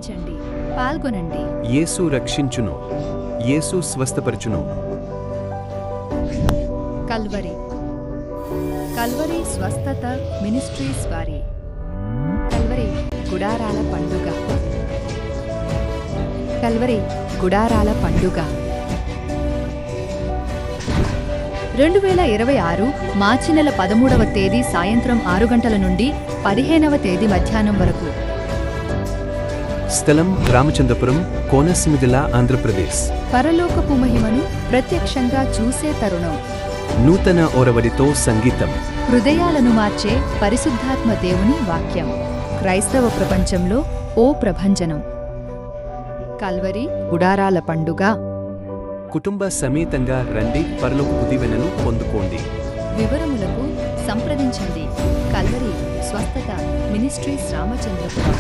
వీక్షించండి, పాల్గొనండి. యేసు రక్షించును, యేసు స్వస్థపరచును. కల్వరి కల్వరి స్వస్థత మినిస్ట్రీస్ వారి కల్వరి గుడారాల పండుగ. కల్వరి గుడారాల పండుగ 2026 మార్చి నెల 13వ తేదీ సాయంత్రం 6 గంటల నుండి 15వ తేదీ మధ్యాహ్నం వరకు. స్థలం రామచంద్రపురం, కోనసీమ జిల్లా, ఆంధ్రప్రదేశ్. పరలోకపు మహిమను ప్రత్యక్షంగా చూసే తరుణం. నూతన ఒరవడితో సంగీతం. హృదయాలను మార్చే పరిశుద్ధాత్మ దేవుని వాక్యం. క్రైస్తవ ప్రపంచంలో ఓ ప్రభంజనం. కల్వరి గుడారాల పండుగ. కుటుంబ సమేతంగా రండి, పరలోకపు దీవెనలు పొందుకోండి. వివరములకు సంప్రదించండి. కల్వరి స్వస్థత మినిస్ట్రీస్ రామచంద్రపురం.